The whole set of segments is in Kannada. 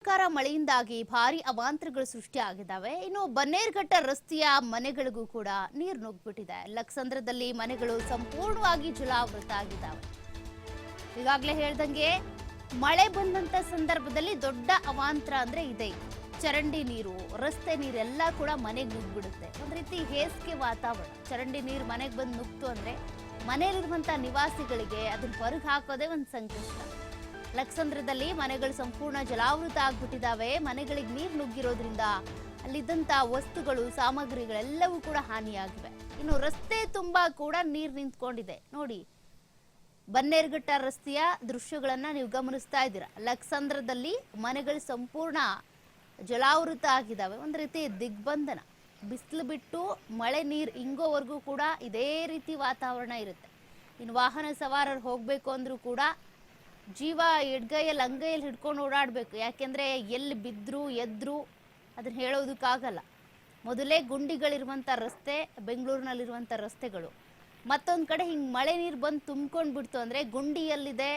ಕಾರ ಮಳೆಯಿಂದಾಗಿ ಭಾರಿ ಅವಾಂತರಗಳು ಸೃಷ್ಟಿಯಾಗಿದ್ದಾವೆ. ಇನ್ನು ಬನ್ನೇರುಘಟ್ಟ ರಸ್ತೆಯ ಮನೆಗಳಿಗೂ ಕೂಡ ನೀರು ನುಗ್ಗಿಬಿಟ್ಟಿದೆ. ಲಕ್ಸಂದ್ರದಲ್ಲಿ ಮನೆಗಳು ಸಂಪೂರ್ಣವಾಗಿ ಜಲಾವೃತ ಆಗಿದ್ದಾವೆ. ಈಗಾಗಲೇ ಹೇಳ್ದಂಗೆ ಮಳೆ ಬಂದಂತ ಸಂದರ್ಭದಲ್ಲಿ ದೊಡ್ಡ ಅವಾಂತರ ಅಂದ್ರೆ ಇದೆ. ಚರಂಡಿ ನೀರು, ರಸ್ತೆ ನೀರೆಲ್ಲ ಕೂಡ ಮನೆಗೆ ನುಗ್ಗಿಬಿಡುತ್ತೆ. ಒಂದ್ ರೀತಿ ಹೇಸಿಗೆ ವಾತಾವರಣ. ಚರಂಡಿ ನೀರು ಮನೆಗೆ ಬಂದು ನುಗ್ತು ಅಂದ್ರೆ ಮನೆಯಲ್ಲಿರುವಂತ ನಿವಾಸಿಗಳಿಗೆ ಅದನ್ನ ಹೊರಗೆ ಹಾಕೋದೇ ಒಂದು ಸಂಕಷ್ಟ. ಲಕ್ಸಂದ್ರದಲ್ಲಿ ಮನೆಗಳು ಸಂಪೂರ್ಣ ಜಲಾವೃತ ಆಗ್ಬಿಟ್ಟಿದ್ದಾವೆ. ಮನೆಗಳಿಗೆ ನೀರು ನುಗ್ಗಿರೋದ್ರಿಂದ ಅಲ್ಲಿದ್ದಂತ ವಸ್ತುಗಳು, ಸಾಮಗ್ರಿಗಳೆಲ್ಲವೂ ಕೂಡ ಹಾನಿಯಾಗಿವೆ. ಇನ್ನು ರಸ್ತೆ ತುಂಬಾ ಕೂಡ ನೀರು ನಿಂತ್ಕೊಂಡಿದೆ. ನೋಡಿ, ಬನ್ನೇರುಘಟ್ಟ ರಸ್ತೆಯ ದೃಶ್ಯಗಳನ್ನ ನೀವು ಗಮನಿಸ್ತಾ ಇದ್ದೀರಾ. ಲಕ್ಸಂದ್ರದಲ್ಲಿ ಮನೆಗಳು ಸಂಪೂರ್ಣ ಜಲಾವೃತ ಆಗಿದ್ದಾವೆ. ಒಂದು ರೀತಿ ದಿಗ್ಬಂಧನ. ಬಿಸಿಲು ಬಿಟ್ಟು ಮಳೆ ನೀರು ಇಂಗೋವರೆಗೂ ಕೂಡ ಇದೇ ರೀತಿ ವಾತಾವರಣ ಇರುತ್ತೆ. ಇನ್ನು ವಾಹನ ಸವಾರರು ಹೋಗ್ಬೇಕು ಅಂದ್ರೂ ಕೂಡ ಜೀವ ಎಡ್ಗೈಯಲ್ಲಿ ಅಂಗೈಯಲ್ಲಿ ಹಿಡ್ಕೊಂಡು ಓಡಾಡಬೇಕು. ಯಾಕೆಂದ್ರೆ ಎಲ್ಲಿ ಬಿದ್ರು ಎದ್ರು ಅದನ್ನ ಹೇಳೋದಕ್ಕಾಗಲ್ಲ. ಮೊದಲೇ ಗುಂಡಿಗಳಿರುವಂಥ ರಸ್ತೆ ಬೆಂಗಳೂರಿನಲ್ಲಿರುವಂಥ ರಸ್ತೆಗಳು. ಮತ್ತೊಂದು ಕಡೆ ಹಿಂಗೆ ಮಳೆ ನೀರು ಬಂದು ತುಂಬ್ಕೊಂಡು ಬಿಡ್ತು ಅಂದರೆ ಗುಂಡಿಯಲ್ಲಿದೆ,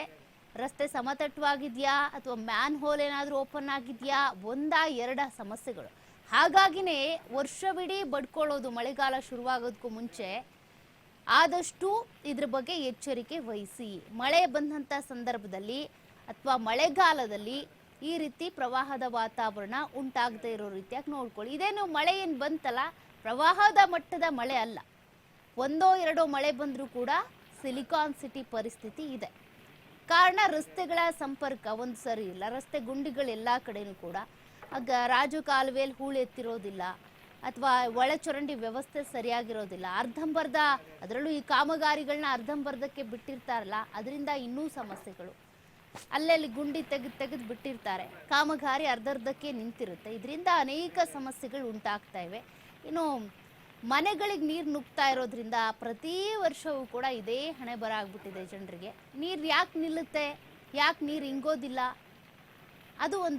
ರಸ್ತೆ ಸಮತಟ್ಟವಾಗಿದೆಯಾ ಅಥವಾ ಮ್ಯಾನ್ ಹೋಲ್ ಏನಾದರೂ ಓಪನ್ ಆಗಿದೆಯಾ, ಎರಡ ಸಮಸ್ಯೆಗಳು. ಹಾಗಾಗಿನೇ ವರ್ಷವಿಡೀ ಬಡ್ಕೊಳ್ಳೋದು ಮಳೆಗಾಲ ಶುರುವಾಗೋದಕ್ಕೂ ಮುಂಚೆ ಆದಷ್ಟು ಇದ್ರ ಬಗ್ಗೆ ಎಚ್ಚರಿಕೆ ವಹಿಸಿ. ಮಳೆ ಬಂದಂಥ ಸಂದರ್ಭದಲ್ಲಿ ಅಥವಾ ಮಳೆಗಾಲದಲ್ಲಿ ಈ ರೀತಿ ಪ್ರವಾಹದ ವಾತಾವರಣ ಉಂಟಾಗದೇ ಇರೋ ರೀತಿಯಾಗಿ ನೋಡ್ಕೊಳ್ಳಿ. ಇದೇನು ಮಳೆ ಏನು ಬಂತಲ್ಲ, ಪ್ರವಾಹದ ಮಟ್ಟದ ಮಳೆ ಅಲ್ಲ. ಒಂದೋ ಎರಡೋ ಮಳೆ ಬಂದರೂ ಕೂಡ ಸಿಲಿಕಾನ್ ಸಿಟಿ ಪರಿಸ್ಥಿತಿ ಇದೆ. ಕಾರಣ ರಸ್ತೆಗಳ ಸಂಪರ್ಕ ಒಂದು ಸರಿ ಇಲ್ಲ. ರಸ್ತೆ ಗುಂಡಿಗಳು ಎಲ್ಲ ಕಡೆನೂ ಕೂಡ ಆಗ ರಾಜು ಕಾಲುವೆಯಲ್ಲಿ ಹೂಳು ಎತ್ತಿರೋದಿಲ್ಲ ಅಥವಾ ಒಳಚರಂಡಿ ವ್ಯವಸ್ಥೆ ಸರಿಯಾಗಿರೋದಿಲ್ಲ. ಅರ್ಧಂಬರ್ಧ, ಅದರಲ್ಲೂ ಈ ಕಾಮಗಾರಿಗಳನ್ನ ಅರ್ಧಂಬರ್ಧಕ್ಕೆ ಬಿಟ್ಟಿರ್ತಾರಲ್ಲ, ಅದರಿಂದ ಇನ್ನೂ ಸಮಸ್ಯೆಗಳು. ಅಲ್ಲಲ್ಲಿ ಗುಂಡಿ ತೆಗೆದು ಬಿಟ್ಟಿರ್ತಾರೆ, ಕಾಮಗಾರಿ ಅರ್ಧಕ್ಕೆ ನಿಂತಿರುತ್ತೆ. ಇದರಿಂದ ಅನೇಕ ಸಮಸ್ಯೆಗಳು ಉಂಟಾಗ್ತಾ ಇವೆ. ಇನ್ನು ಮನೆಗಳಿಗೆ ನೀರು ನುಗ್ತಾ ಇರೋದ್ರಿಂದ ಪ್ರತಿ ವರ್ಷವೂ ಕೂಡ ಇದೇ ಹಣೆ ಬರ ಆಗ್ಬಿಟ್ಟಿದೆ ಜನರಿಗೆ. ನೀರು ಯಾಕೆ ನಿಲ್ಲುತ್ತೆ, ಯಾಕೆ ನೀರು ಇಂಗೋದಿಲ್ಲ, ಅದು ಒಂದು